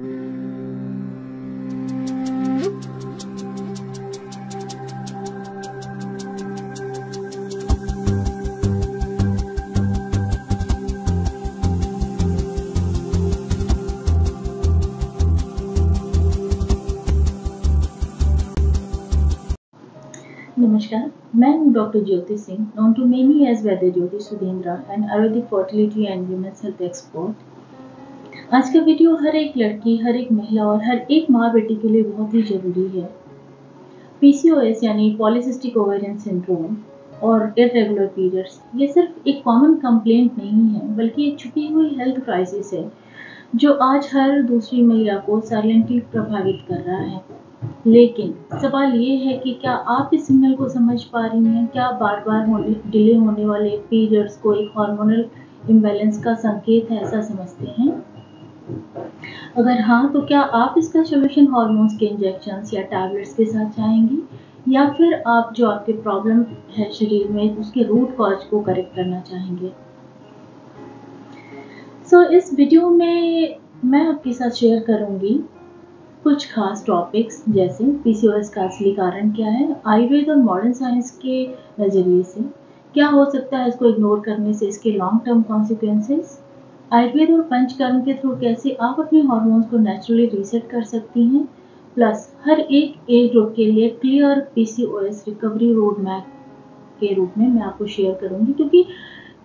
नमस्कार, मैं हूँ doctor Jyoti Singh, known to many as Vaidya Jyoti Sudhendra and Ayurvedic fertility and women's health expert. आज का वीडियो हर एक लड़की, हर एक महिला और हर एक माँ बेटी के लिए बहुत ही जरूरी है। PCOS यानी पॉलीसिस्टिक ओवेरियन सिंड्रोम और इरेगुलर पीरियड्स ये सिर्फ एक कॉमन कंप्लेंट नहीं है, बल्कि एक छुपी हुई हेल्थ क्राइसिस है जो आज हर दूसरी महिला को साइलेंटली प्रभावित कर रहा है। लेकिन सवाल ये है कि क्या आप इस सिग्नल को समझ पा रही हैं? क्या बार बार डिले होने वाले पीरियड्स को एक हार्मोनल इम्बैलेंस का संकेत है, ऐसा समझते हैं? अगर हाँ, तो क्या आप इसका सोल्यूशन हार्मोन्स के इंजेक्शंस या टैबलेट्स के साथ चाहेंगी, या फिर आप जो आपके प्रॉब्लम है शरीर में उसके रूट कॉज को करेक्ट करना चाहेंगे? इस वीडियो में मैं आपके साथ शेयर करूंगी कुछ खास टॉपिक्स, जैसे PCOS का असली कारण क्या है, आयुर्वेद और मॉडर्न साइंस के नज़रिए से क्या हो सकता है इसको इग्नोर करने से इसके लॉन्ग टर्म कॉन्सिक्वेंसेस, आयुर्वेद और पंचकर्म के थ्रू कैसे आप अपने हार्मोन्स को नेचुरली रीसेट कर सकती हैं, प्लस हर एक एज ग्रुप के लिए clear PCOS recovery road map के रूप में मैं आपको शेयर करूंगी, क्योंकि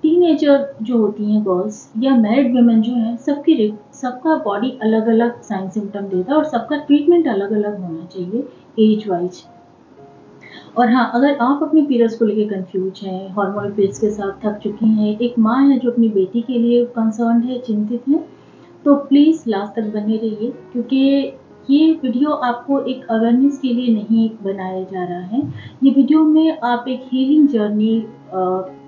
टीनेजर जो होती हैं गर्ल्स या मैरिड वुमेन जो है, सबका बॉडी अलग अलग साइन सिम्टम देता है और सबका ट्रीटमेंट अलग अलग होना चाहिए एज वाइज। और हाँ, अगर आप अपने पीरियड्स को लेकर कंफ्यूज हैं, हार्मोनल पिल्स के साथ थक चुकी हैं, एक माँ है जो अपनी बेटी के लिए कंसर्न है, चिंतित है, तो प्लीज़ लास्ट तक बने रहिए, क्योंकि ये वीडियो आपको एक अवेयरनेस के लिए नहीं बनाया जा रहा है। ये वीडियो में आप एक हीलिंग जर्नी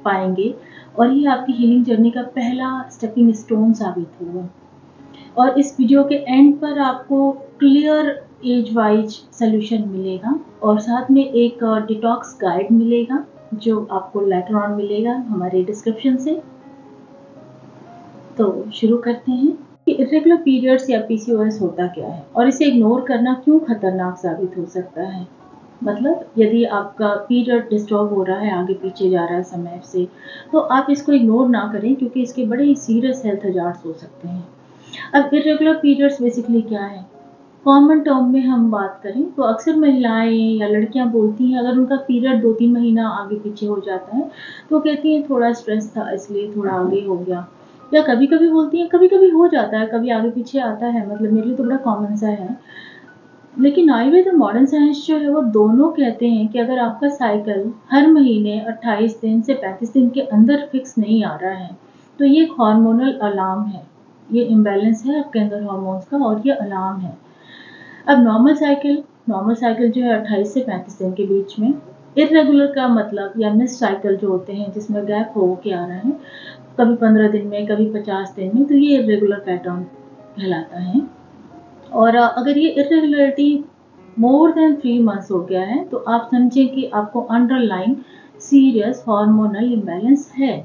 पाएंगे और ये आपकी हीलिंग जर्नी का पहला स्टेपिंग स्टोन साबित होगा। और इस वीडियो के एंड पर आपको क्लियर एज वाइज सोल्यूशन मिलेगा और साथ में एक डिटॉक्स गाइड मिलेगा जो आपको लेटर ऑन मिलेगा हमारे डिस्क्रिप्शन से। तो शुरू करते हैं कि इरेगुलर पीरियड्स या PCOS होता क्या है और इसे इग्नोर करना क्यों खतरनाक साबित हो सकता है। मतलब यदि आपका पीरियड डिस्टर्ब हो रहा है, आगे पीछे जा रहा है समय से, तो आप इसको इग्नोर ना करें, क्योंकि इसके बड़े ही सीरियस हेल्थ हजार्ड्स हो सकते हैं। अब इरेगुलर पीरियड्स बेसिकली क्या है? कॉमन टर्म में हम बात करें तो अक्सर महिलाएं या लड़कियां बोलती हैं, अगर उनका पीरियड 2-3 महीना आगे पीछे हो जाता है तो कहती हैं थोड़ा स्ट्रेस था इसलिए थोड़ा आगे हो गया, या कभी कभी बोलती हैं कभी कभी हो जाता है, कभी आगे पीछे आता है, मतलब मेरे लिए तो बड़ा कॉमन सा है। लेकिन आयुर्वेद और मॉडर्न साइंस जो है वो दोनों कहते हैं कि अगर आपका साइकिल हर महीने 28 दिन से 35 दिन के अंदर फिक्स नहीं आ रहा है, तो ये एक हार्मोनल अलार्म है, ये इम्बैलेंस है आपके अंदर हार्मोन्स का और ये अलार्म है। अब नॉर्मल साइकिल जो है 28 से 35 दिन के बीच में। इरेगुलर का मतलब या मिस साइकिल जो होते हैं जिसमें गैप हो के आ रहा है, कभी 15 दिन में, कभी 50 दिन में, तो ये इरेगुलर पैटर्न कहलाता है। और अगर ये इरेगुलरिटी मोर देन 3 मंथ्स हो गया है तो आप समझें कि आपको अंडरलाइन सीरियस हार्मोनल इम्बैलेंस है।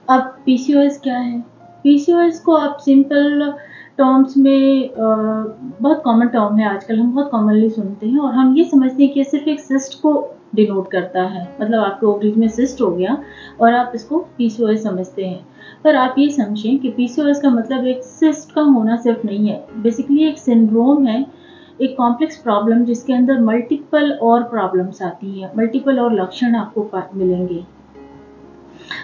अब PCOS क्या है? PCOS को आप सिंपल टर्म्स में बहुत कॉमन टर्म है, आजकल हम बहुत कॉमनली सुनते हैं और हम ये समझते हैं कि सिर्फ एक सिस्ट को डिनोट करता है, मतलब आपके ओवरीज में सिस्ट हो गया और आप इसको PCOS समझते हैं। पर आप ये समझें कि PCOS का मतलब एक सिस्ट का होना सिर्फ नहीं है, बेसिकली एक सिंड्रोम है, एक कॉम्प्लेक्स प्रॉब्लम जिसके अंदर मल्टीपल और प्रॉब्लम्स आती हैं, मल्टीपल और लक्षण आपको मिलेंगे।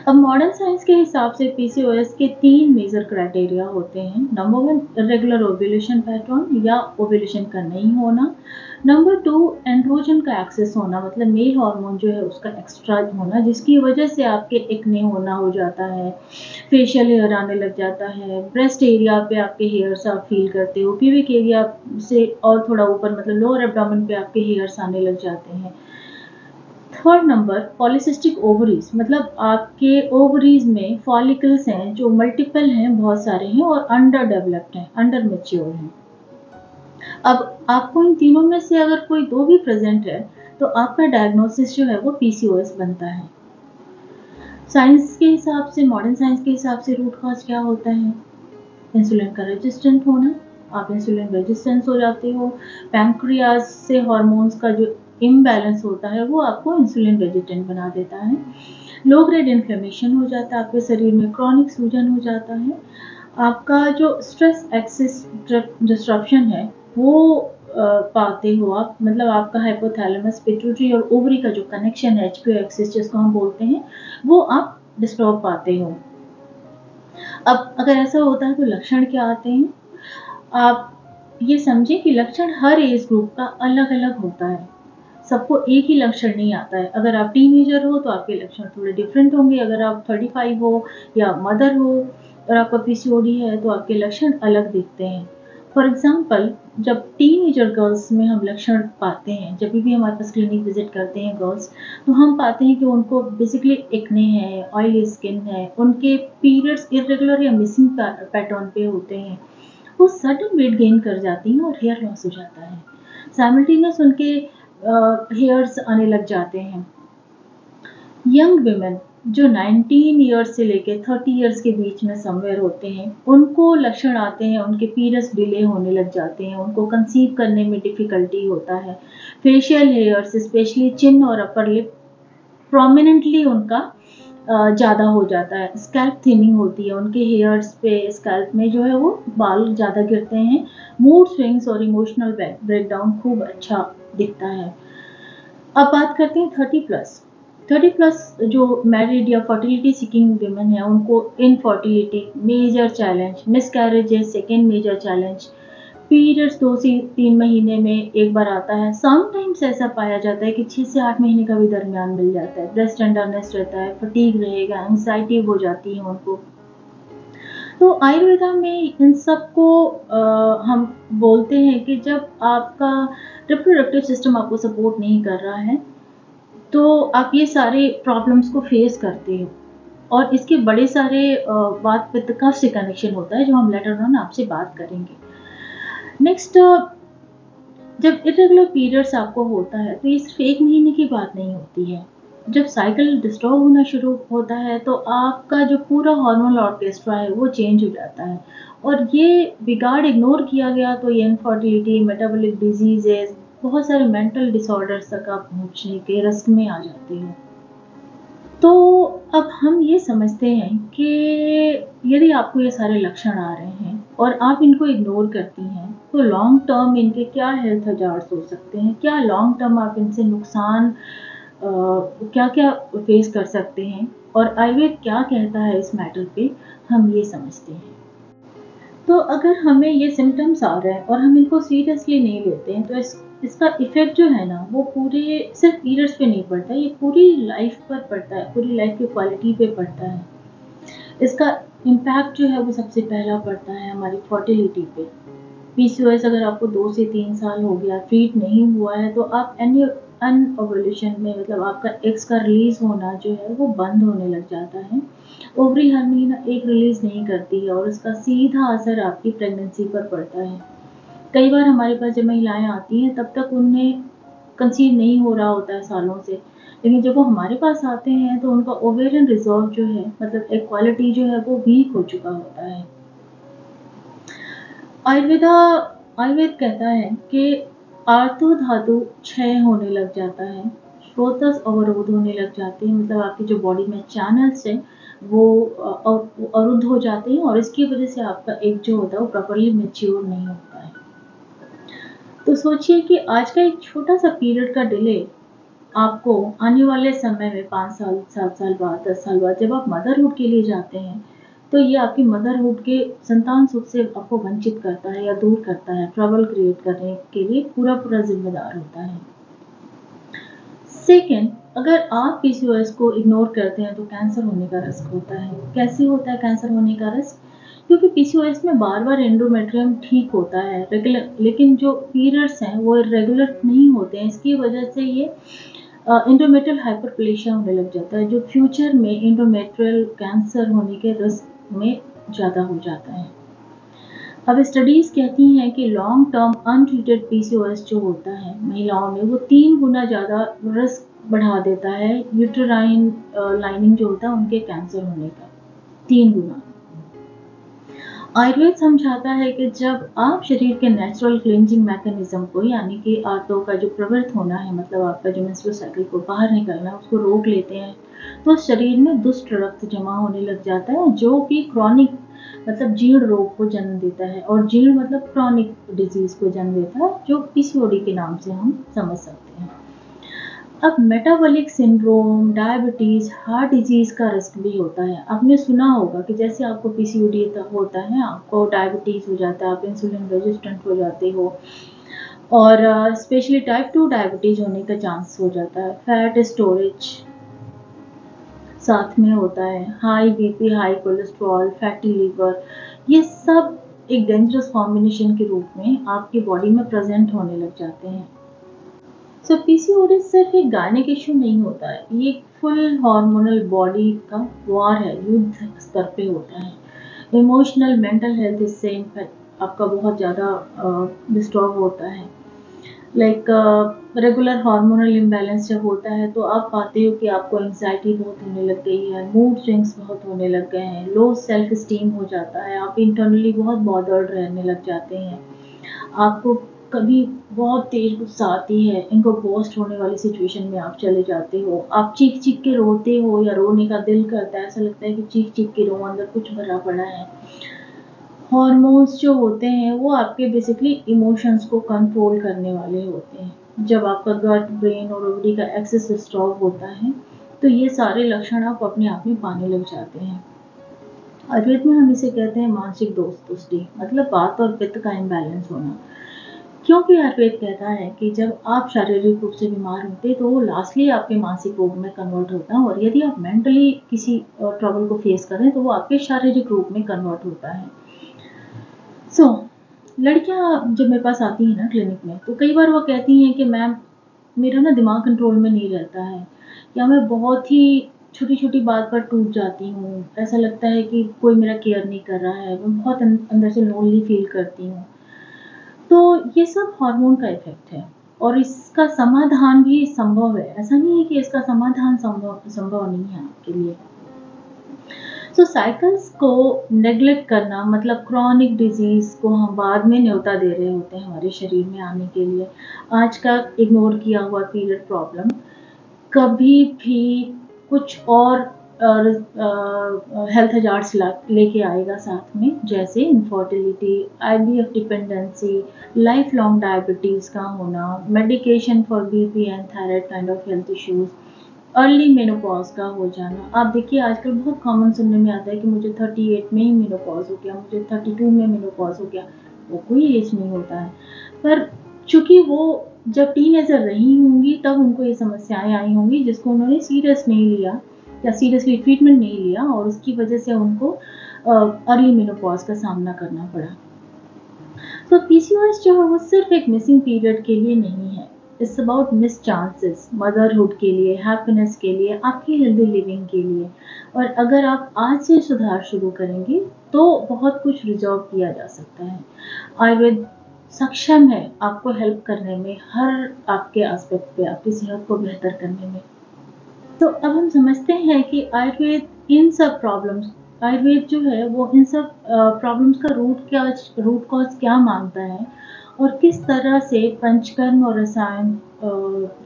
अब मॉडर्न साइंस के हिसाब से PCOS के 3 मेजर क्राइटेरिया होते हैं। नंबर 1 इरेगुलर ओव्यूलेशन पैटर्न या ओव्यूलेशन का नहीं होना। नंबर 2 एंड्रोजन का एक्सेस होना, मतलब मेल हार्मोन जो है उसका एक्स्ट्रा होना, जिसकी वजह से आपके एक्ने होना हो जाता है, फेशियल हेयर आने लग जाता है, ब्रेस्ट एरिया पे आपके हेयर्स आप फील करते हो, प्यूबिक एरिया से और थोड़ा ऊपर मतलब लोअर एब्डोमेन पे आपके हेयर्स आने लग जाते हैं। थर्ड नंबर पॉलीसिस्टिक ओवरीज, मतलब आपके ओवरीज में फॉलिकल्स हैं जो मल्टीपल हैं, बहुत सारे हैं और अंडर डेवलप्ड हैं, अंडर मैच्योर हैं। अब आपको इन तीनों में से अगर कोई 2 भी प्रेजेंट है तो आपका डायग्नोसिस जो है वो PCOS बनता है। साइंस के हिसाब से, मॉडर्न साइंस के हिसाब से रूट कॉज क्या होता है? इंसुलिन का रेजिस्टेंट होना, आप इंसुलिन रेजिस्टेंस हो जाते हो, पैंक्रियाज से हार्मोन्स का जो इम्बैलेंस होता है वो आपको इंसुलिन रेजिस्टेंट बना देता है, लो ग्रेड इन्फ्लेमेशन हो जाता है, आपके शरीर में क्रॉनिक सूजन हो जाता है, आपका जो स्ट्रेस एक्सिस डिस्ट्रप्शन है वो पाते हो आप, मतलब आपका हाइपोथैलेमस पिट्यूटरी और ओवरी का जो कनेक्शन है एचपीओ एक्सिस जिसको हम बोलते हैं वो आप डिस्टर्ब पाते हो। अब अगर ऐसा होता है तो लक्षण क्या आते हैं? आप ये समझे कि लक्षण हर एज ग्रुप का अलग अलग होता है, सबको एक ही लक्षण नहीं आता है। अगर आप टीनेजर हो तो आपके लक्षण थोड़े डिफरेंट होंगे, अगर आप 35 हो या मदर हो और आपका पीसीओडी है तो आपके लक्षण अलग दिखते हैं। फॉर एग्जाम्पल, जब टीनेजर गर्ल्स में हम लक्षण पाते हैं, जब भी हमारे पास क्लिनिक विजिट करते हैं गर्ल्स, तो हम पाते हैं कि उनको बेसिकली एक्ने है, ऑयली स्किन है, उनके पीरियड्स इरेगुलर या मिसिंग पैटर्न पे होते हैं, वो सडन वेट गेन कर जाती हैं और हेयर लॉस हो जाता है, साइमल्टेनियस उनके हेयर्स आने लग जाते हैं। यंग विमेन जो 19 ईयर्स से लेके 30 ईयर्स के बीच में समवेयर होते हैं, उनको लक्षण आते हैं, उनके पीरियड्स डिले होने लग जाते हैं, उनको कंसीव करने में डिफिकल्टी होता है, फेशियल हेयर्स स्पेशली चिन और अपर लिप प्रोमिनेंटली उनका ज़्यादा हो जाता है, स्कैल्प थिनिंग होती है, उनके हेयर्स पे स्कैल्प में जो है वो बाल ज़्यादा गिरते हैं, मूड स्विंग्स और इमोशनल ब्रेकडाउन खूब अच्छा दिखता है। अब बात करते हैं 30 प्लस जो मैरिड या फर्टिलिटी सीकिंग विमेन है, उनको infertility major challenge, miscarriages second major challenge, periods 2 से 3 महीने में एक बार आता है, समटाइम्स ऐसा पाया जाता है कि 6 से 8 महीने का भी दरमियान मिल जाता है, ब्रेस्ट टेंडरनेस रहता है, फटीग रहेगा, एंग्जाइटी हो जाती है उनको। तो आयुर्वेदा में इन सबको हम बोलते हैं कि जब आपका रिप्रोडक्टिव सिस्टम आपको सपोर्ट नहीं कर रहा है तो आप ये सारे प्रॉब्लम्स को फेस करते हो, और इसके बड़े सारे बात पित्त कफ से कनेक्शन होता है जो हम लेटर ऑन आपसे बात करेंगे। नेक्स्ट, जब इरेगुलर पीरियड्स आपको होता है तो ये सिर्फ 1 महीने की बात नहीं होती है, जब साइकिल डिस्टर्ब होना शुरू होता है तो आपका जो पूरा हार्मोनल ऑर्केस्ट्रा है वो चेंज हो जाता है, और ये बिगाड़ इग्नोर किया गया तो ये इनफर्टिलिटी, मेटाबॉलिक डिजीजेस, बहुत सारे मेंटल डिसऑर्डर्स तक आप पहुंचने के रिस्क में आ जाते हो। तो अब हम ये समझते हैं कि यदि आपको ये सारे लक्षण आ रहे हैं और आप इनको इग्नोर करती हैं तो लॉन्ग टर्म इनके क्या हेल्थ हजार्ड्स हो सकते हैं, क्या लॉन्ग टर्म आप इनसे नुकसान क्या क्या फेस कर सकते हैं, और आयुर्वेद क्या कहता है इस मैटर पे, हम ये समझते हैं। तो अगर हमें ये सिम्टम्स आ रहे हैं और हम इनको सीरियसली नहीं लेते हैं तो इसका इफेक्ट जो है ना वो पूरे सिर्फ पीरियड्स पे नहीं पड़ता, ये पूरी लाइफ पर पड़ता है, पूरी लाइफ की क्वालिटी पे पड़ता है। इसका इम्पैक्ट जो है वो सबसे पहला पड़ता है हमारी फर्टिलिटी पे। पीसीओएस अगर आपको 2 से 3 साल हो गया, ट्रीट नहीं हुआ है, तो आप अनओव्यूलेशन में, मतलब आपका एग्स का रिलीज होना जो है वो बंद होने लग जाता है। ओवरी हर महीना एग रिलीज नहीं करती है और उसका सीधा असर आपकी प्रेगनेंसी पर पड़ता है। कई बार हमारे पास जब महिलाएं आती हैं तब तक उन्हें कंसीव नहीं हो रहा होता है सालों से, लेकिन जब वो हमारे पास आते हैं तो उनका ओवेरियन रिजर्व जो है, मतलब एक क्वालिटी जो है वो वीक हो चुका होता है। आयुर्वेद कहता है कि आर्तो धातु क्षय होने लग जाता है, स्रोतस अवरोध होने लग जाते हैं, मतलब आपकी जो बॉडी में चैनल्स है वो अवरुद्ध हो जाते हैं और इसकी वजह से आपका एग जो होता है वो प्रॉपरली मैच्योर नहीं होता है। तो सोचिए कि आज का एक छोटा सा पीरियड का डिले आपको आने वाले समय में 5 साल, 7 साल बाद, 10 साल बाद जब आप मदरहुड के लिए जाते हैं तो ये आपकी मदरहुड के संतान सुख से आपको वंचित करता है या दूर करता है, ट्रबल क्रिएट करने के लिए पूरा जिम्मेदार होता है। सेकेंड, अगर आप पीसीओएस को इग्नोर करते हैं तो कैंसर होने का रिस्क होता है। कैसे होता है कैंसर होने का रिस्क? क्योंकि पीसीओएस में बार-बार एंडोमेट्रियम ठीक होता है रेगुलर, लेकिन जो पीरियड्स हैं वो रेगुलर नहीं होते हैं, इसकी वजह से ये एंडोमेट्रियल हाइपरप्लेशिया होने लग जाता है, जो फ्यूचर में एंडोमेट्रियल कैंसर होने के रिस्क में ज़्यादा हो जाता है। अब स्टडीज कहती हैं कि लॉन्ग टर्म अनट्रीटेड पीसीओएस जो होता है महिलाओं में वो 3 गुना ज़्यादा रिस्क बढ़ा देता है यूटेराइन लाइनिंग जो होता है उनके कैंसर होने का, 3 गुना। आयुर्वेद समझाता है कि जब आप शरीर के नेचुरल क्लींजिंग मैकेनिज्म को, यानी कि आर्तों का जो प्रवृत्त होना है, मतलब आपका जो मेंस्ट्रुअल साइकिल को बाहर निकलना है, उसको रोक लेते हैं, तो शरीर में दुष्ट रक्त जमा होने लग जाता है, जो कि क्रॉनिक मतलब जीर्ण रोग को जन्म देता है, और जीर्ण मतलब क्रॉनिक डिजीज को जन्म देता है, जो पीसीओडी के नाम से हम समझ सकते हैं। अब metabolic syndrome, diabetes, heart disease का रिस्क भी होता है। आपने सुना होगा कि जैसे आपको पीसीओडी होता है, आपको डायबिटीज हो जाता है, आप इंसुलिन रेजिस्टेंट हो जाते हो, और स्पेशली टाइप 2 डायबिटीज होने का चांस हो जाता है। फैट स्टोरेज साथ में होता है, high BP, high cholesterol, fatty liver, ये सब एक डेंजरस कॉम्बिनेशन के रूप में आपकी बॉडी में प्रेजेंट होने लग जाते हैं। सो पीसीओडी सिर्फ एक गायनिक इशू नहीं होता है, ये एक फुल हार्मोनल बॉडी का वॉर है, युद्ध स्तर पे होता है। इमोशनल, मेंटल हेल्थ इससे इम्पैक्ट आपका बहुत ज़्यादा डिस्टर्ब होता है। लाइक रेगुलर हार्मोनल इम्बैलेंस जब होता है, तो आप पाते हो कि आपको एंग्जाइटी बहुत होने लग गई है, मूड स्विंग्स बहुत होने लग गए हैं, लो सेल्फ स्टीम हो जाता है, आप इंटरनली बहुत बॉदर्ड रहने लग जाते हैं, आपको कभी बहुत तेज गुस्सा आती है, इनको बर्स्ट होने वाली सिचुएशन में आप चले जाते हो, आप चीख चीख के रोते हो या रोने का दिल करता है, ऐसा लगता है कि चीख चीख के रो, अंदर कुछ भरा पड़ा है। हॉर्मोन्स जो होते हैं वो आपके बेसिकली इमोशंस को कंट्रोल करने वाले होते हैं। जब आपका गट, ब्रेन और ओवरी का एक्सेस डिस्टर्ब होता है, तो ये सारे लक्षण आप अपने आप में पाने लग जाते हैं। आयुर्वेद में हम इसे कहते हैं मानसिक दोस्ती, मतलब वात और पित्त का इम्बैलेंस होना। क्योंकि आयुर्वेद कहता है कि जब आप शारीरिक रूप से बीमार होते हैं, तो वो लास्टली आपके मानसिक रोग में कन्वर्ट होता है, और यदि आप मेंटली किसी ट्रबल को फेस करें, तो वो आपके शारीरिक रूप में कन्वर्ट होता है। सो लड़कियां जब मेरे पास आती हैं ना क्लिनिक में, तो कई बार वो कहती हैं कि मैम, मेरा ना दिमाग कंट्रोल में नहीं रहता है, या मैं बहुत ही छोटी छोटी बात पर टूट जाती हूँ, ऐसा लगता है कि कोई मेरा केयर नहीं कर रहा है, मैं बहुत अंदर से लोनली फील करती हूँ। तो ये सब हार्मोन का इफेक्ट है, और इसका समाधान भी संभव है। ऐसा नहीं है कि इसका समाधान संभव संभव नहीं है आपके लिए। तो साइकिल्स को नेग्लेक्ट करना मतलब क्रॉनिक डिजीज को हम बाद में न्योता दे रहे होते हैं हमारे शरीर में आने के लिए। आज का इग्नोर किया हुआ पीरियड प्रॉब्लम कभी भी कुछ और हेल्थ हजार्ड्स लेके आएगा साथ में, जैसे infertility, IVF dependency, life long diabetes का होना, medication for BP and thyroid kind of health issues, early menopause का हो जाना। आप देखिए आजकल बहुत कॉमन सुनने में आता है कि मुझे 38 में ही मेनोपॉज हो गया, मुझे 32 में मेनोपॉज हो गया। वो कोई एज नहीं होता है, पर चूंकि वो जब टीनेजर रही होंगी तब उनको ये समस्याएं आई होंगी, जिसको उन्होंने सीरियस नहीं लिया या सीरियसली ट्रीटमेंट नहीं लिया, और उसकी वजह से उनको अर्ली मेनोपॉज का सामना करना पड़ा। तो पीसीओएस जो है वो सिर्फ एक मिसिंग पीरियड के लिए नहीं है, it's about miss chances, motherhood के लिए, हैप्पीनेस के लिए, आपकी हेल्दी लिविंग के लिए। और अगर आप आज से सुधार शुरू करेंगे, तो बहुत कुछ रिजॉल्व किया जा सकता है। आयुर्वेद सक्षम है आपको हेल्प करने में, हर आपके एस्पेक्ट पे, आपकी सेहत को बेहतर करने में। तो अब हम समझते हैं कि आयुर्वेद जो है वो इन सब प्रॉब्लम्स का रूट कॉज क्या मानता है, और किस तरह से पंचकर्म और रसायन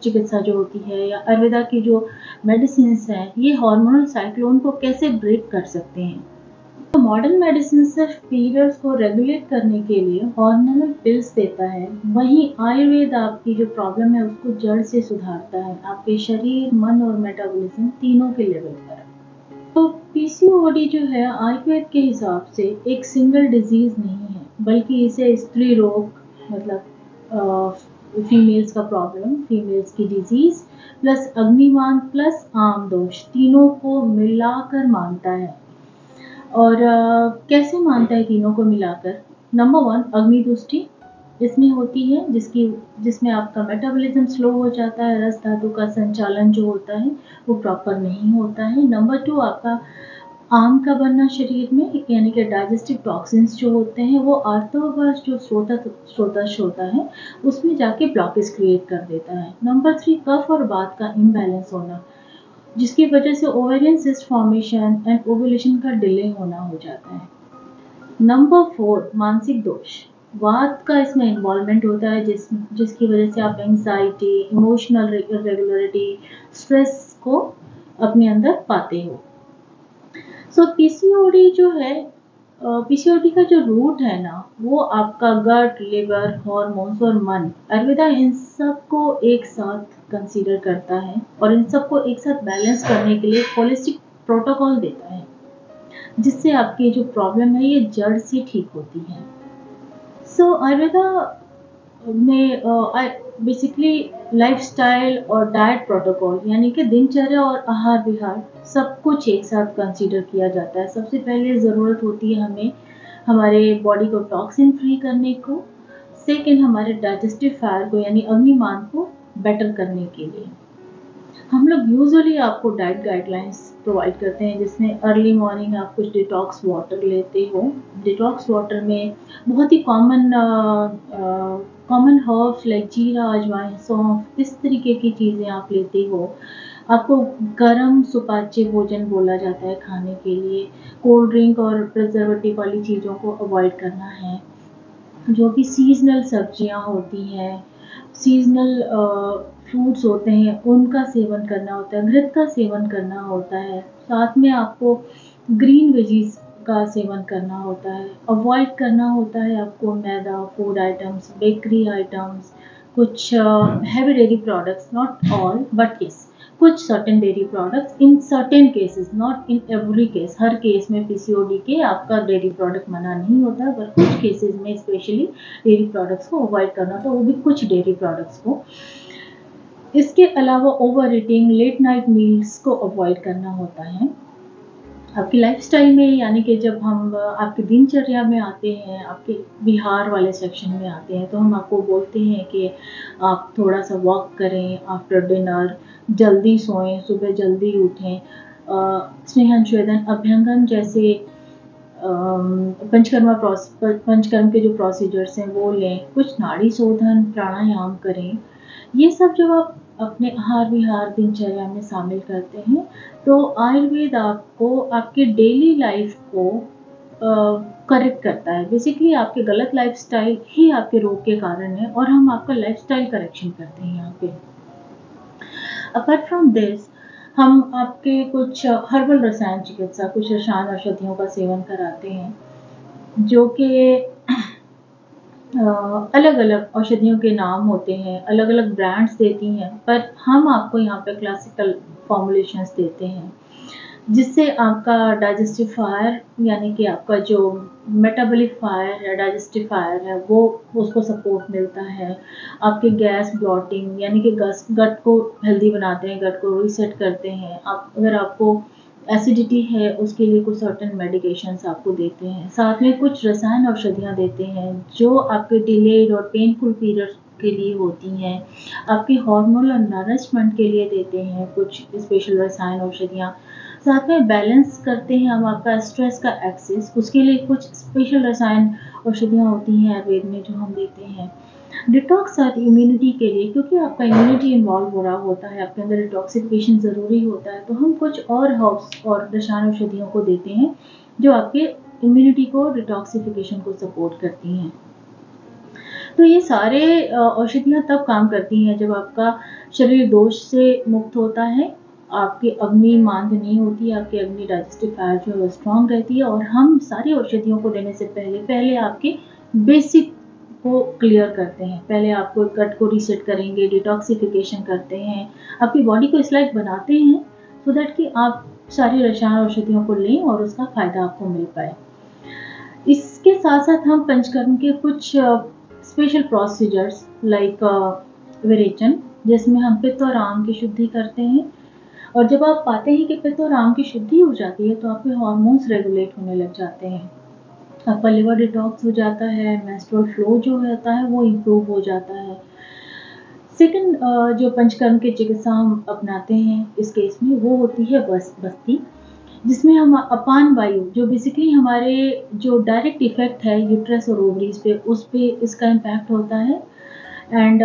चिकित्सा जो होती है, या आयुर्वेदा की जो मेडिसिन हैं, ये हार्मोनल साइक्लोन को कैसे ब्रेक कर सकते हैं। तो मॉडर्न मेडिसिन सिर्फ पीरियड्स को रेगुलेट करने के लिए हार्मोनल पिल्स देता है, वहीं आयुर्वेद आपकी जो प्रॉब्लम है उसको जड़ से सुधारता है, आपके शरीर, मन और मेटाबॉलिज्म तीनों के लेवल पर। तो पीसीओडी जो है आयुर्वेद के हिसाब से एक सिंगल डिजीज नहीं है, बल्कि इसे स्त्री रोग, मतलब फीमेल्स का प्रॉब्लम, फीमेल्स की डिजीज प्लस अग्निमान प्लस आम दोष, तीनों को मिलाकर मानता है। और कैसे मानता है तीनों को मिलाकर? नंबर 1, अग्नि दृष्टि इसमें होती है, जिसमें आपका मेटाबॉलिज्म स्लो हो जाता है, रस धातु का संचालन जो होता है वो प्रॉपर नहीं होता है। नंबर 2, आपका आम का बनना शरीर में, यानी कि डाइजेस्टिव टॉक्सिन्स जो होते हैं वो आर्थोवास जो स्रोतश होता है उसमें जाके ब्लॉकेज क्रिएट कर देता है। नंबर 3, कफ और वात का इम्बैलेंस होना, जिसकी वजह से ovarian cyst formation and ovulation का डिले होना हो जाता है। नंबर 4, मानसिक दोष। वात का इसमें इन्वॉल्वमेंट होता है जिसकी वजह से आप एंजाइटी, इमोशनल इरेगुलरिटी, स्ट्रेस को अपने अंदर पाते हो। सो पीसीओडी जो है, पीसीओडी का जो रूट है ना, वो आपका गट, लिवर, हॉर्मोन्स और मन, आयुर्वेदा इन सब को एक साथ कंसीडर करता है और इन सब को एक साथ बैलेंस करने के लिए होलिस्टिक प्रोटोकॉल देता है, जिससे आपकी जो प्रॉब्लम है ये जड़ से ठीक होती है। सो आयुर्वेदा में बेसिकली लाइफस्टाइल और डाइट प्रोटोकॉल यानी कि दिनचर्या और आहार विहार सब कुछ एक साथ कंसीडर किया जाता है। सबसे पहले ज़रूरत होती है हमें हमारे बॉडी को टॉक्सिन फ्री करने को, सेकंड हमारे डाइजेस्टिव फायर को यानी अग्निमान को बेटर करने के लिए। हम लोग यूजुअली आपको डाइट गाइडलाइंस प्रोवाइड करते हैं, जिसमें अर्ली मॉर्निंग आप कुछ डिटॉक्स वाटर लेते हो। डिटॉक्स वाटर में बहुत ही कॉमन हर्ब्स लाइक जीरा, अजवाइन, सौंफ, इस तरीके की चीज़ें आप लेते हो। आपको गर्म सुपाच्य भोजन बोला जाता है खाने के लिए। कोल्ड ड्रिंक और प्रिजर्वेटिव वाली चीज़ों को अवॉइड करना है। जो भी सीजनल सब्जियां होती हैं, सीजनल फ्रूट्स होते हैं, उनका सेवन करना होता है, घृत का सेवन करना होता है। साथ में आपको ग्रीन वेजीज का सेवन करना होता है। अवॉइड करना होता है आपको मैदा, फूड आइटम्स, बेकरी आइटम्स, कुछ heavy dairy products, not all but yes, कुछ certain dairy products in certain cases, not in every case. हर केस में पीसीओडी के आपका डेयरी प्रोडक्ट मना नहीं होता, पर कुछ केसेस में स्पेशली डेयरी प्रोडक्ट्स को अवॉइड करना होता है, वो भी कुछ डेयरी प्रोडक्ट्स को। इसके अलावा over eating, late night meals को अवॉइड करना होता है आपकी लाइफस्टाइल में। यानी कि जब हम आपकी दिनचर्या में आते हैं, आपके बिहार वाले सेक्शन में आते हैं, तो हम आपको बोलते हैं कि आप थोड़ा सा वॉक करें आफ्टर डिनर, जल्दी सोएं, सुबह जल्दी उठें, स्नेहन स्वेदन अभ्यंगन जैसे पंचकर्म के जो प्रोसीजर्स हैं वो लें, कुछ नाड़ी शोधन प्राणायाम करें। ये सब जब आप अपने आहार विहार दिनचर्या में शामिल करते हैं, तो आयुर्वेद आपको आपके डेली लाइफ को करेक्ट करता है। बेसिकली आपके गलत लाइफस्टाइल ही आपके रोग के कारण है और हम आपका लाइफस्टाइल करेक्शन करते हैं यहाँ पे। अपार्ट फ्रॉम दिस, हम आपके कुछ हर्बल रसायन चिकित्सा, कुछ रसायन औषधियों का सेवन कराते हैं, जो कि अलग अलग औषधियों के नाम होते हैं, अलग अलग ब्रांड्स देती हैं, पर हम आपको यहाँ पे क्लासिकल फॉर्मुलेशंस देते हैं, जिससे आपका डाइजेस्टिव फायर यानी कि आपका जो मेटाबॉलिक फायर है, डाइजेस्टिव फायर है, वो उसको सपोर्ट मिलता है। आपके गैस ब्लॉटिंग यानी कि गट को हेल्दी बनाते हैं, गट को रीसेट करते हैं। आप अगर आपको एसिडिटी है, उसके लिए कुछ सर्टेन मेडिकेशंस आपको देते हैं। साथ में कुछ रसायन औषधियाँ देते हैं जो आपके डिलेड और पेनफुल पीरियड के लिए होती हैं। आपके हार्मोनल नरिशमेंट के लिए देते हैं कुछ स्पेशल रसायन औषधियाँ। साथ में बैलेंस करते हैं हम आपका स्ट्रेस का एक्सेस, उसके लिए कुछ स्पेशल रसायन औषधियाँ होती हैं आयुर्वेद में जो हम देते हैं। डिटॉक्स और इम्यूनिटी के लिए, क्योंकि आपका इम्यूनिटी इन्वॉल्व हो रहा होता है, आपके अंदर डिटॉक्सिफिकेशन ज़रूरी होता है, तो हम कुछ और हर्ब्स और रसायन औषधियों को देते हैं जो आपके इम्यूनिटी को, डिटॉक्सिफिकेशन को सपोर्ट करती हैं। तो ये सारे औषधियाँ तब काम करती हैं जब आपका शरीर दोष से मुक्त होता है, आपकी अग्नि मांद नहीं होती, आपकी अग्नि डाइजेस्टिव फायर जो है स्ट्रांग रहती है। और हम सारी औषधियों को देने से पहले आपके बेसिक को क्लियर करते हैं। पहले आपको गट को रीसेट करेंगे, डिटॉक्सिफिकेशन करते हैं, आपकी बॉडी को इस लाइक बनाते हैं सो दैट कि आप सारी रसायन औषधियों को लें और उसका फ़ायदा आपको मिल पाए। इसके साथ साथ हम पंचकर्म के कुछ स्पेशल प्रोसीजर्स लाइक विरेचन, जिसमें हम पित्त और आम की शुद्धि करते हैं। और जब आप पाते हैं कि पित्त और आम की शुद्धि हो जाती है, तो आपके हार्मोन्स रेगुलेट होने लग जाते हैं, आपका लिवर डिटॉक्स हो जाता है, मेंस्ट्रुअल फ्लो जो होता है वो इम्प्रूव हो जाता है। सेकंड जो पंचकर्म की चिकित्सा हम अपनाते हैं इस केस में, वो होती है बस्ती, जिसमें हम अपान वायु, जो बेसिकली हमारे जो डायरेक्ट इफेक्ट है यूट्रस और ओवरीज पे, उस पे इसका इम्पैक्ट होता है। एंड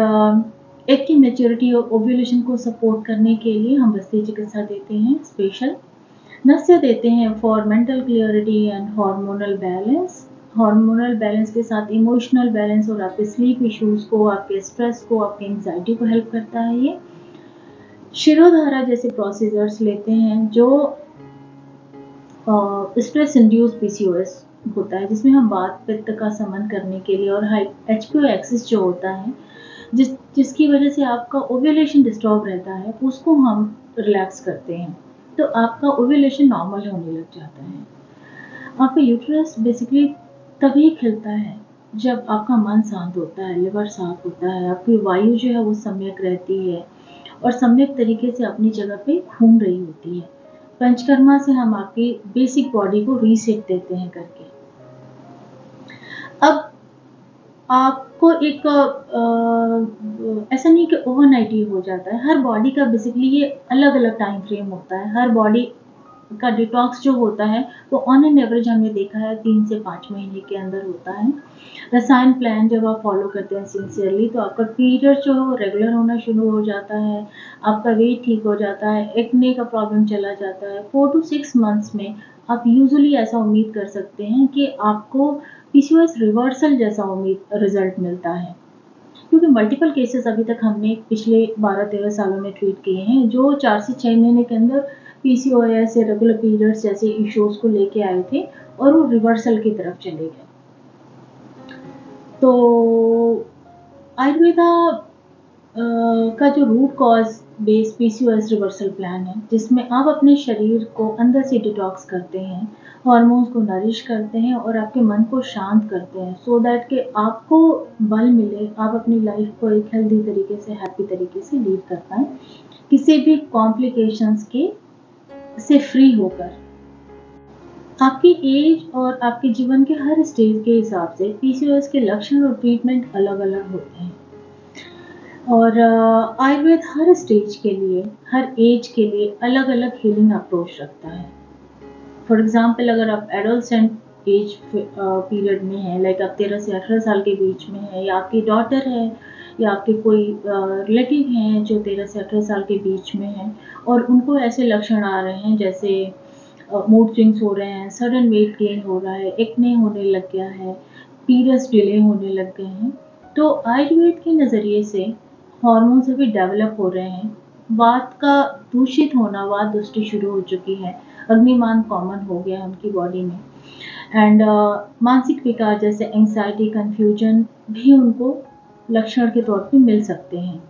एग की मेच्योरिटी और ओव्यूलेशन को सपोर्ट करने के लिए हम बस्ती चिकित्सा देते हैं। स्पेशल नस्य देते हैं for mental clarity and hormonal balance. Hormonal balance के साथ इमोशनल बैलेंस और आपके स्लीप इश्यूज को, आपके स्ट्रेस को, आपके एंजाइटी को हेल्प करता है ये। शिरोधारा जैसे प्रोसीजर्स लेते हैं जो स्ट्रेस इंड्यूस पीसीओएस होता है, जिसमें हम वात पित्त का समन करने के लिए और एचपीओ एक्सिस जो होता है जिसकी वजह से आपका ओव्यूलेशन डिस्टर्ब रहता है, उसको हम रिलैक्स करते हैं, तो आपका ओव्यूलेशन नॉर्मल होने लग जाता है। आपका यूट्रस बेसिकली तभी खिलता है जब आपका मन शांत होता है, लिवर साफ होता है, आपकी वायु जो है वो सम्यक रहती है और सम्यक तरीके से अपनी जगह पे घूम रही होती है। पंचकर्मा से हम आपकी बेसिक बॉडी को रीसेट देते हैं करके। अब आपको एक ऐसा नहीं कि ओवरनाइट ही हो जाता है, हर बॉडी का बेसिकली ये अलग-अलग टाइम फ्रेम होता है। हर बॉडी का डिटॉक्स जो होता है वो ऑन एन एवरेज हमने देखा है 3 से 5 महीने के अंदर होता है। रसायन प्लान जब आप फॉलो करते हैं सिंसियरली तो आपका पीरियड जो है वो रेगुलर होना शुरू हो जाता है, आपका वेट ठीक हो जाता है, एक्ने का प्रॉब्लम चला जाता है। 4 टू 6 मंथ्स में आप यूजुअली ऐसा उम्मीद कर सकते हैं कि आपको पीसीओएस रिवर्सल जैसा उम्मीद रिजल्ट मिलता है, क्योंकि मल्टीपल केसेस अभी तक हमने पिछले 12-13 सालों में ट्रीट किए हैं जो 4 से 6 महीने के अंदर पीसीओएस या रेगुलर पीरियड्स जैसे इश्यूज को लेके आए थे और वो रिवर्सल की तरफ चले गए। तो आयुर्वेदा का जो root cause based PCOS reversal plan है, जिसमें आप अपने शरीर को अंदर से डिटॉक्स करते हैं, हार्मोन्स को नरिश करते हैं और आपके मन को शांत करते हैं, सो दैट कि आपको बल मिले, आप अपनी लाइफ को एक हेल्दी तरीके से, हैप्पी तरीके से लीड कर पाएँ, किसी भी कॉम्प्लिकेशंस के से फ्री होकर। आपकी एज और आपके जीवन के हर स्टेज के हिसाब से पीसीओएस के लक्षण और ट्रीटमेंट अलग-अलग होते हैं। और आयुर्वेद हर स्टेज के लिए, हर एज के लिए अलग-अलग हीलिंग अप्रोच रखता है। फॉर एग्जांपल अगर आप एडोलसेंट एज पीरियड में हैं, लाइक आप 13 से 18 साल के बीच में हैं, या आपकी डॉटर है या आपके कोई रिलेटिव हैं जो 13 से 18 साल के बीच में हैं और उनको ऐसे लक्षण आ रहे हैं जैसे मूड स्विंग्स हो रहे हैं, सडन वेट गेन हो रहा है, एक्ने होने लग गया है, पीरियड्स डिले होने लग गए हैं, तो आयुर्वेद के नज़रिए से हार्मोन्स अभी डेवलप हो रहे हैं, वात का दूषित होना, वात दृष्टि शुरू हो चुकी है, अग्निमान कॉमन हो गया उनकी बॉडी में, एंड मानसिक विकार जैसे एंग्जाइटी, कंफ्यूजन भी उनको लक्षण के तौर पे मिल सकते हैं।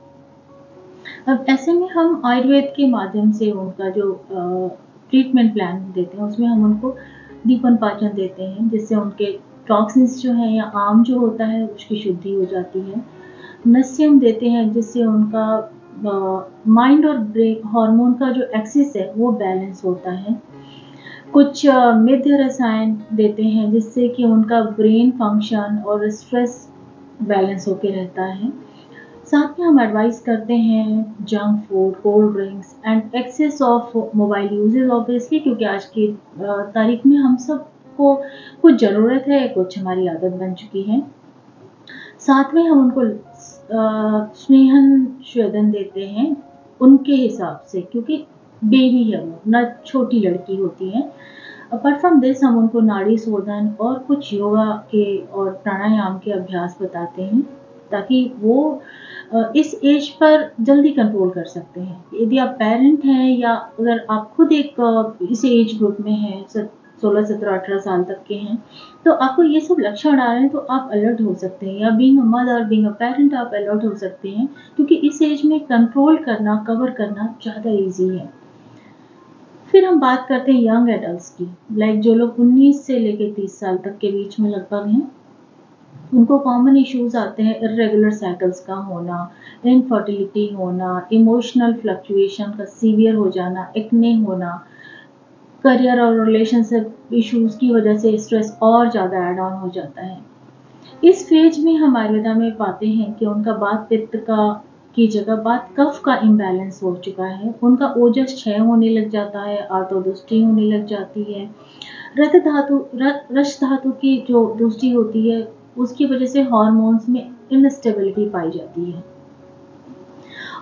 अब ऐसे में हम आयुर्वेद के माध्यम से उनका जो ट्रीटमेंट प्लान देते हैं उसमें हम उनको दीपन पाचन देते हैं, जिससे उनके टॉक्सिन्स जो हैं या आम जो होता है उसकी शुद्धि हो जाती है। नस्यम देते हैं जिससे उनका माइंड और ब्रेन हार्मोन का जो एक्सिस है वो बैलेंस होता है। कुछ मिथ्य रसायन देते हैं जिससे कि उनका ब्रेन फंक्शन और स्ट्रेस बैलेंस होके रहता है। साथ में हम एडवाइस करते हैं junk food, cold drinks and excess of mobile usage obviously, क्योंकि आज की तारीख में हम सबको कुछ ज़रूरत है, कुछ हमारी आदत बन चुकी है। साथ में हम उनको स्नेहन स्वेदन देते हैं उनके हिसाब से, क्योंकि बेबी है वो, ना छोटी लड़की होती है। अपार्ट फ्रॉम दिस हम उनको नाड़ी शोधन और कुछ योगा के और प्राणायाम के अभ्यास बताते हैं ताकि वो इस एज पर जल्दी कंट्रोल कर सकते हैं। यदि आप पेरेंट हैं या अगर आप खुद एक इस एज ग्रुप में हैं, 16, 17, 18 साल तक के हैं, तो आपको ये सब लक्षण आ रहे हैं तो आप अलर्ट हो सकते हैं, या being a mother, being a parent आप अलर्ट हो सकते हैं, क्योंकि इस एज में कंट्रोल करना, कवर करना ज़्यादा ईजी है। फिर हम बात करते हैं यंग एडल्ट्स की, लाइक जो लोग 19 से लेकर 30 साल तक के बीच में लगभग हैं। उनको कॉमन इश्यूज आते हैं इर्रेगुलर साइकिल्स का होना, इनफर्टिलिटी होना, इमोशनल फ्लक्चुएशन का सीवियर हो जाना, एक्ने होना, करियर और रिलेशनशिप इश्यूज की वजह से स्ट्रेस और ज़्यादा ऐड ऑन हो जाता है। इस फेज में हम आयुर्वेदा में पाते हैं कि उनका वात पित्त का की जगह वात कफ का इम्बैलेंस हो चुका है, उनका ओजस क्षय होने लग जाता है, आर्तोदुष्टि होने लग जाती है, रस धातु की जो दुष्टि होती है उसकी वजह से हार्मोन्स में इनस्टेबिलिटी पाई जाती है।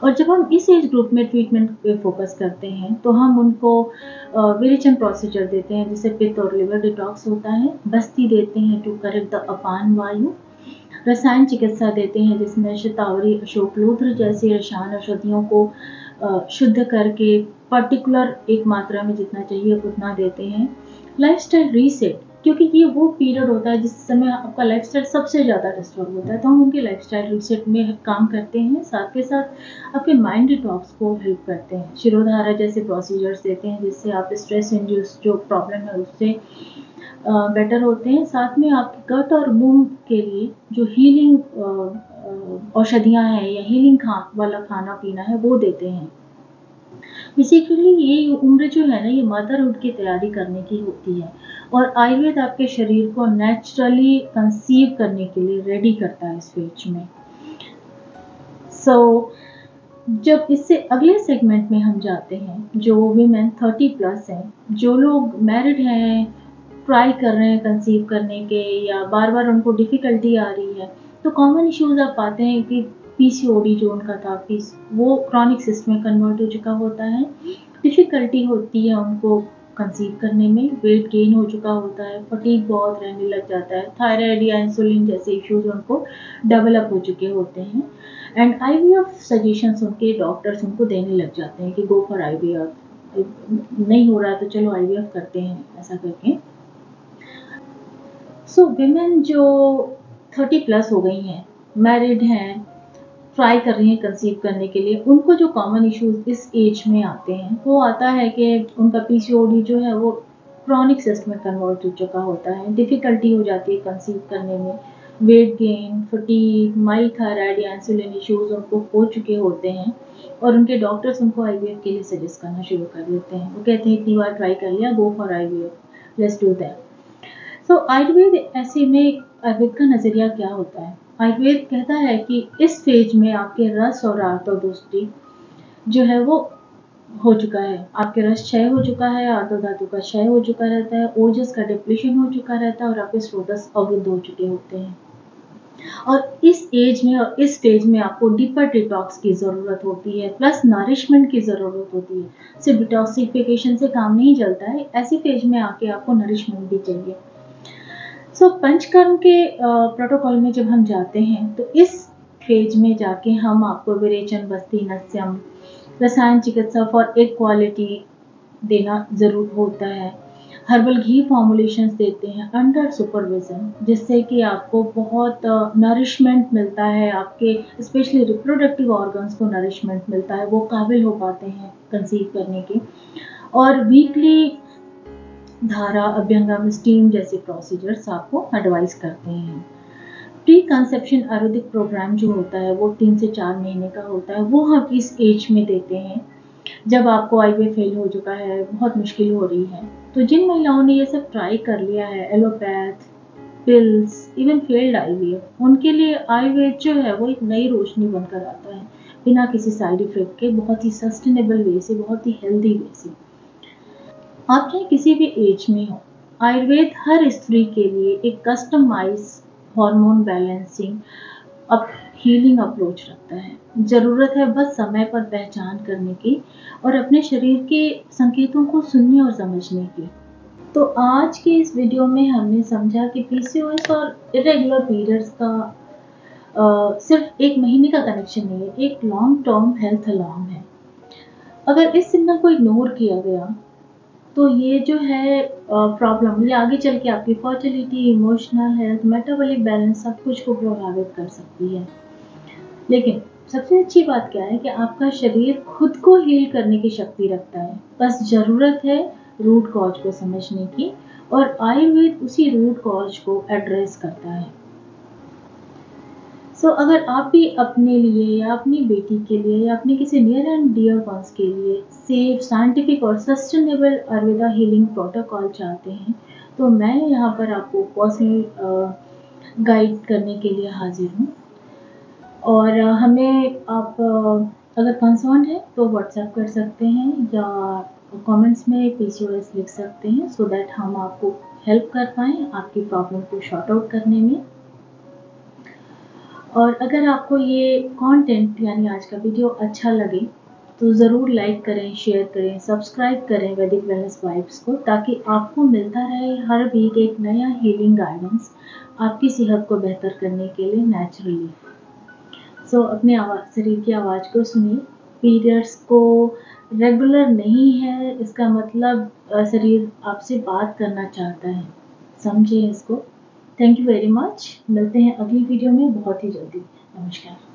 और जब हम इस एज ग्रुप में ट्रीटमेंट पे फोकस करते हैं तो हम उनको वेरिएशन प्रोसीजर देते हैं, जिससे पित्त और लिवर डिटॉक्स होता है, बस्ती देते हैं टू करेक्ट द अपान वायु, रसायन चिकित्सा देते हैं जिसमें शतावरी अशोकलूत्र जैसी रसायन औषधियों को शुद्ध करके पर्टिकुलर एक मात्रा में जितना चाहिए उतना देते हैं। लाइफस्टाइल रीसेट, क्योंकि ये वो पीरियड होता है जिस समय आपका लाइफस्टाइल सबसे ज़्यादा डिस्टर्ब होता है, तो हम उनके लाइफस्टाइल रीसेट में काम करते हैं, साथ के साथ आपके माइंड डिटॉक्स को हेल्प करते हैं। शिरोधारा जैसे प्रोसीजर्स देते हैं जिससे आप स्ट्रेस इंड्यूस जो प्रॉब्लम है उससे बेटर होते हैं। साथ में आपके गट और वूम के लिए जो हीलिंग औषधियाँ हैं या हीलिंग वाला खाना पीना है वो देते हैं। बेसिकली ये उम्र जो है ना, ये मदरहुड की तैयारी करने की होती है और आयुर्वेद आपके शरीर को नेचुरली कंसीव करने के लिए रेडी करता है इस फेज में। जब इससे अगले सेगमेंट में हम जाते हैं, जो वीमेन 30+ हैं, जो लोग मैरिड हैं, ट्राई कर रहे हैं कंसीव करने के या बार बार उनको डिफ़िकल्टी आ रही है, तो कॉमन इश्यूज़ आप पाते हैं कि पीसीओडी जो उनका था वो क्रॉनिक सिस्ट में कन्वर्ट हो चुका होता है, डिफ़िकल्टी होती है उनको कंसीव करने में, वेट गेन हो चुका होता है, फटीग बहुत रहने लग जाता है, थायराइड या इंसुलिन जैसे इश्यूज उनको डेवलप हो चुके होते हैं एंड आईवीएफ सजेशंस उनके डॉक्टर्स उनको देने लग जाते हैं कि गो फॉर आईवीएफ, नहीं हो रहा तो चलो आईवीएफ करते हैं ऐसा करके। विमेन जो 30+ हो गई हैं, मैरिड हैं, ट्राई कर रही हैं कंसीव करने के लिए, उनको जो कॉमन इश्यूज इस एज में आते हैं वो आता है कि उनका पीसीओडी जो है वो क्रॉनिक सिस्ट में कन्वर्ट हो चुका होता है, डिफ़िकल्टी हो जाती है कंसीव करने में, weight gain, fatigue, mild thyroid या इंसुलिन इश्यूज उनको हो चुके होते हैं और उनके डॉक्टर्स उनको आईवीएफ के लिए सजेस्ट करना शुरू कर देते हैं। वो कहते हैं इतनी बार ट्राई कर लिया, go for IVF, let's do that. Ayurveda ऐसे में आयुर्वेद का नज़रिया क्या होता है? आयुर्वेद कहता है कि इस फेज में आपके रस और आर्तोदुष्टि जो है वो हो चुका है, आपके रस क्षय हो चुका है, आर्तो धातु का क्षय हो चुका रहता है, ओजस का डिप्लीशन हो चुका रहता है और आपके स्रोतस अवरुद्ध हो चुके होते हैं। और इस एज में और इस फेज में आपको डीपर डिटॉक्स की ज़रूरत होती है, प्लस नरिशमेंट की ज़रूरत होती है। सिर्फ डिटॉक्सिफिकेशन से काम नहीं चलता है, ऐसी फेज में आके आपको नरिशमेंट भी चाहिए। पंचकर्म के प्रोटोकॉल में जब हम जाते हैं तो इस फेज में जाके हम आपको विरेचन, बस्ती, नस्यम, रसायन चिकित्सा फॉर एक क्वालिटी देना ज़रूर होता है। हर्बल घी फॉर्मुलेशंस देते हैं अंडर सुपरविजन, जिससे कि आपको बहुत नरिशमेंट मिलता है, आपके स्पेशली रिप्रोडक्टिव ऑर्गन्स को नरिशमेंट मिलता है, वो काबिल हो पाते हैं कंसीव करने के। और वीकली धारा, अभ्यंगम, स्टीम जैसे प्रोसीजर्स आपको एडवाइस करते हैं। प्री कंसेप्शन आयुर्वेदिक प्रोग्राम जो होता है वो 3 से 4 महीने का होता है, वो हम इस एज में देते हैं जब आपको आईवीएफ फेल हो चुका है, बहुत मुश्किल हो रही है। तो जिन महिलाओं ने ये सब ट्राई कर लिया है, allopath, pills, even failed IVF, उनके लिए आयुर्वेद जो है वो एक नई रोशनी बनकर आता है, बिना किसी साइड इफेक्ट के, बहुत ही सस्टेनेबल वे से, बहुत ही हेल्दी वे से। आप चाहे किसी भी एज में हो, आयुर्वेद हर स्त्री के लिए एक customise hormone balancing healing approach रखता है। ज़रूरत है बस समय पर पहचान करने की और अपने शरीर के संकेतों को सुनने और समझने की। तो आज के इस वीडियो में हमने समझा कि पीसीओएस और इरेगुलर पीरियड्स का सिर्फ 1 महीने का कनेक्शन नहीं है, एक लॉन्ग टर्म हेल्थ अलार्म है। अगर इस सिग्नल को इग्नोर किया गया तो ये जो है प्रॉब्लम, ये आगे चल के आपकी fertility, emotional health, metabolic balance सब कुछ को प्रभावित कर सकती है। लेकिन सबसे अच्छी बात क्या है कि आपका शरीर खुद को हील करने की शक्ति रखता है, बस ज़रूरत है रूट कॉज को समझने की, और आयुर्वेद उसी रूट कॉज को एड्रेस करता है। अगर आप भी अपने लिए या अपनी बेटी के लिए या अपने किसी नियर एंड डियर वंस के लिए सेफ, साइंटिफिक और सस्टेनेबल आयुर्वेदा हीलिंग प्रोटोकॉल चाहते हैं, तो मैं यहाँ पर आपको पर्सनल गाइड करने के लिए हाजिर हूँ। और हमें आप अगर कंसर्न है तो व्हाट्सएप कर सकते हैं या कमेंट्स में पीसीओएस लिख सकते हैं, सो दैट हम आपको हेल्प कर पाएँ आपकी प्रॉब्लम को शॉर्ट आउट करने में। और अगर आपको ये कंटेंट यानी आज का वीडियो अच्छा लगे तो ज़रूर लाइक करें, शेयर करें, सब्सक्राइब करें वैदिक वेलनेस वाइब्स को, ताकि आपको मिलता रहे हर वीक एक नया हीलिंग गाइडेंस आपकी सेहत को बेहतर करने के लिए नेचुरली। सो अपने शरीर की आवाज़ को सुनिए। पीरियड्स को रेगुलर नहीं है इसका मतलब शरीर आपसे बात करना चाहता है, समझिए इसको। Thank you very much. मिलते हैं अगली वीडियो में बहुत ही जल्दी। नमस्कार।